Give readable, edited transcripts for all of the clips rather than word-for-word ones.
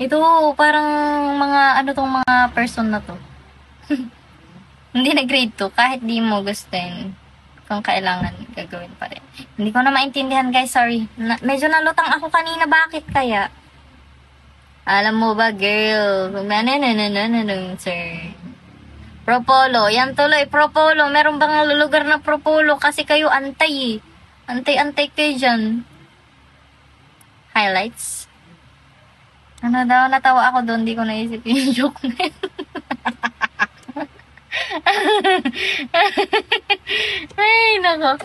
Ito, parang mga, ano tong mga person na to. Hindi na grade 2, kahit di mo gustuin. Kung kailangan, gagawin pa rin. Hindi ko na maintindihan, guys, sorry. Medyo nalutang ako kanina, bakit kaya? Alam mo ba, girl? Sir. Propolo. Yan tuloy, Propolo. Meron bang lugar na Propolo? Kasi kayo antay eh. Antay-antay kayo dyan. Highlights. Ano daw, natawa ako doon. Di ko naisip yung joke na yun. Ay, nako.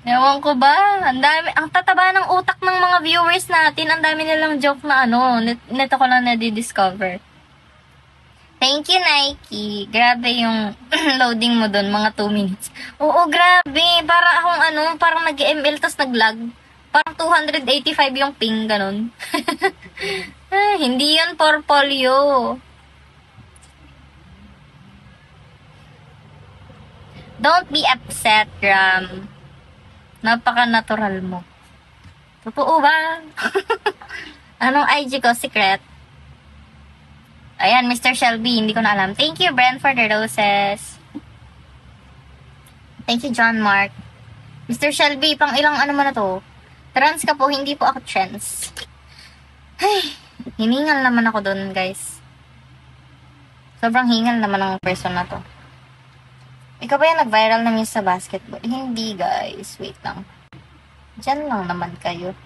Ewan ko ba? Ang dami, ang tataba ng utak ng mga viewers natin. Ang dami nilang joke na ano. Neto ko lang na-discover. Thank you, Nike. Grabe yung loading mo doon, mga 2 minutes. Oo, grabe. Para akong ano, parang nag-ML tas nag-lag. Parang 285 yung ping, ganun. Hindi yun portfolio. Don't be upset, Ram. Napaka-natural mo. Totoo ba? Anong IG ko? Secret? Ayan, Mr. Shelby. Hindi ko na alam. Thank you, Brent, for the roses. Thank you, John Mark. Mr. Shelby, pang ilang ano mo na to? Trans ka po, hindi po ako trans. Ay, hiningal naman ako doon, guys. Sobrang hingal naman ng person na to. Ikaw ba yung nag-viral na sa basketball? Hindi, guys. Wait lang. Diyan lang naman kayo.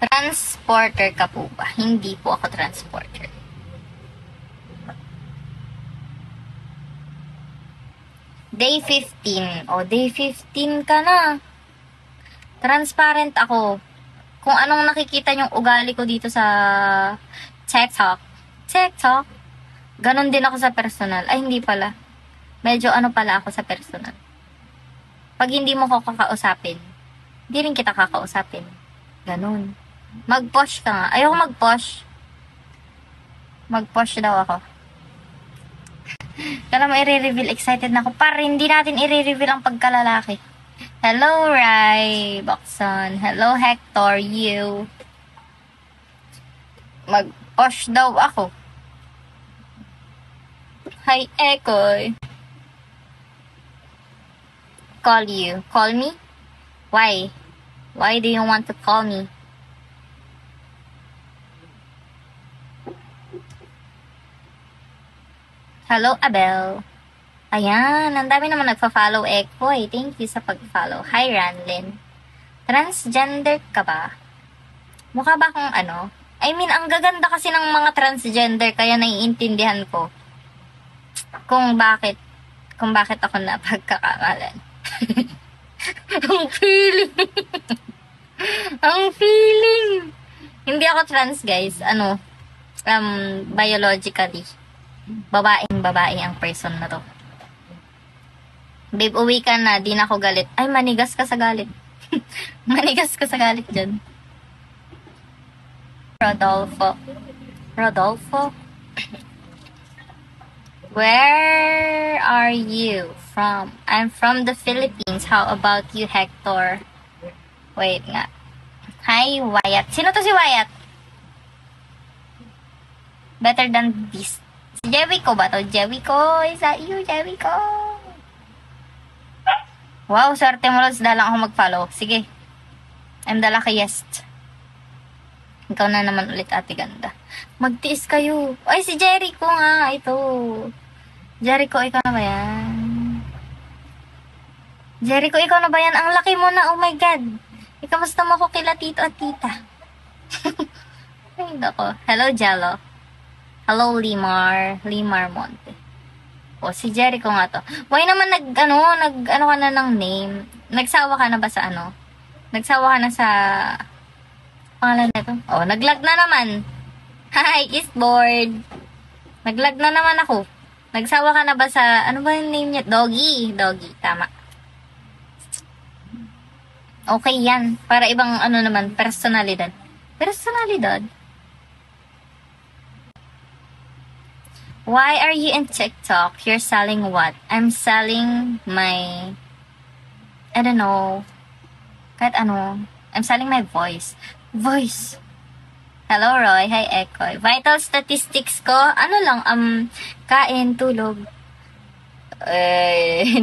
Transporter ka po ba? Hindi po ako transporter. Day 15. O, day 15 ka na. Transparent ako. Kung anong nakikita yung ugali ko dito sa TikTok, ganon din ako sa personal. Ay, hindi pala. Medyo ano pala ako sa personal. Pag hindi mo ko kakausapin, hindi rin kita kakausapin. Ganon. Mag-push ka nga. Ayoko mag-push. Mag-push daw ako. Kala mo i-reveal, excited na ako. Para hindi natin i-reveal ang pagkalalaki. Hello, Rai Bakson. Hello, Hector. You. Mag-push daw ako. Hi, Ekoy. Call you. Call me? Why? Why do you want to call me? Hello, Abel. Ayan, ang dami naman nagpa-follow, Ekoy. Thank you sa pag-follow. Hi, Ranlin. Transgender ka ba? Mukha ba akong ano? I mean, ang gaganda kasi ng mga transgender, kaya naiintindihan ko kung bakit ako napagkakamalan. Ang feeling. Ang feeling. Hindi ako trans, guys. Biologically. Babae ang person na to. Babe, uwi ka na. Di na ako galit. Ay, manigas ka sa galit. Manigas ka sa galit dyan. Rodolfo? Where are you from? I'm from the Philippines. How about you, Hector? Wait nga. Hi, Wyatt. Sino to si Wyatt? Better than this. Si Jericho ba to? Jericho, is that you, Jericho? Wow, swerte mo, Lods. Dalang ako mag-follow. Sige. I'm the luckiest. Ikaw na naman ulit, ate ganda. Magtiis kayo. Ay, si Jericho nga. Ito. Jericho, ikaw na ba yan? Jericho, ikaw na ba yan? Ang laki mo na. Oh my God. Ikamusta mo ko kila tito at tita? Ay, nako. Hello, Jello. Hello, Limar Monte. O, si Jericho nga to. Why naman nag-ano ka na ng name? Nagsawa ka na ba sa ano? Nagsawa ka na sa pangalan na to? O, naglag na naman. Hi, Eastboard. Naglag na naman ako. Nagsawa ka na ba sa, ano ba yung name niya? Doggy, tama. Okay yan. Para ibang naman, personalidad. Why are you in TikTok? You're selling what? I'm selling my, I don't know, Kahit ano, I'm selling my voice. Voice. Hello, Roy. Hi, Ekoy. Vital statistics ko, ano lang, kain, tulog.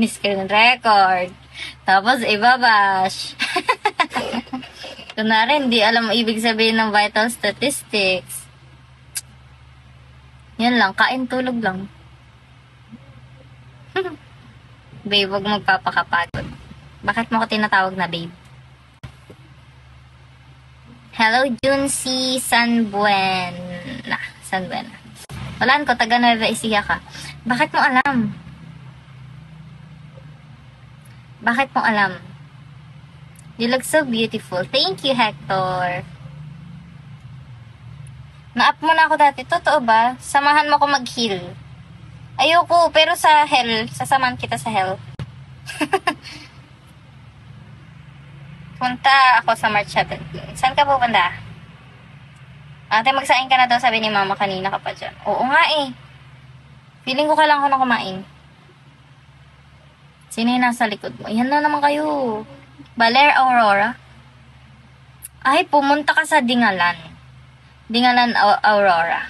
Screen record. Tapos, ibabash. Kunwari, hindi alam mo ibig sabihin ng vital statistics. Yan lang, kain, tulog lang. Babe, wag magpapakapagod. Bakit mo ko tinatawag na babe? Hello, Junsi Sanbuena. Sanbuena. Walaan ko, taga Nueva Ecija ka. Bakit mo alam? Bakit mo alam? You look so beautiful. Thank you, Hector. Na-up mo na ako dati. Totoo ba? Samahan mo ko mag-heal. Ayoko, pero sa hell, sasamahan kita sa hell. Punta ako sa March 17. Saan ka pupunta? Ate, magsaing ka na daw, sabi ni mama kanina ka pa dyan. Oo nga eh. Feeling ko kailangan ko na kumain. Sino yung nasa likod mo? Yan na naman kayo. Baler Aurora? Ay, pumunta ka sa Dingalan. Dingalan Aurora.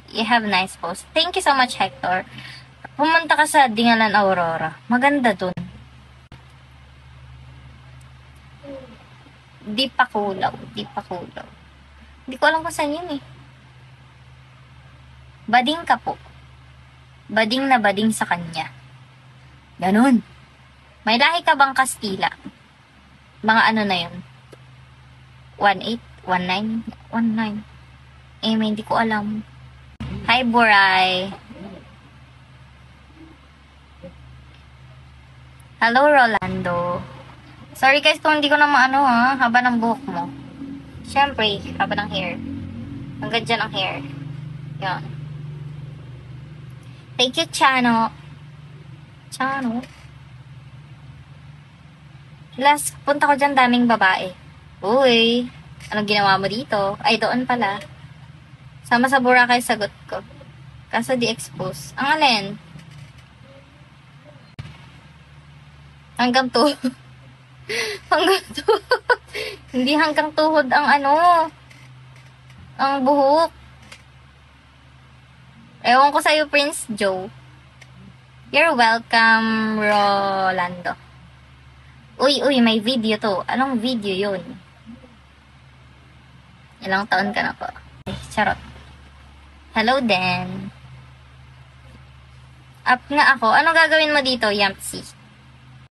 You have nice post. Thank you so much, Hector. Pumunta ka sa Dingalan Aurora. Maganda dun. Di pa kulaw. Hindi ko alam kung saan yun eh. Bading ka po. Bading na bading sa kanya. Ganun. May lahi ka bang Kastila? Mga ano na yun? 18? 19? 19? May hindi ko alam. Hi, Buray. Hello, Rolando. Sorry guys kung hindi ko na maano haba ng buhok mo. Siyempre, haba ng hair. Hanggang dyan ang hair. Yan. Thank you, Chano. Last, punta ko dyan, daming babae. Uy, anong ginawa mo dito? Ay, doon pala. Sama sa Boracay sagot ko. Kaso di-expose. Ang alin? Hanggang to. Hanggang tuhod. Hindi hanggang tuhod ang ang buhok. Ewan ko sa'yo, Prince Joe. You're welcome, Rolando. Uy, may video to. Anong video yun? Ilang taon ka na po? Charot. Hello, Dan. Up na ako. Ano gagawin mo dito, Yampsi?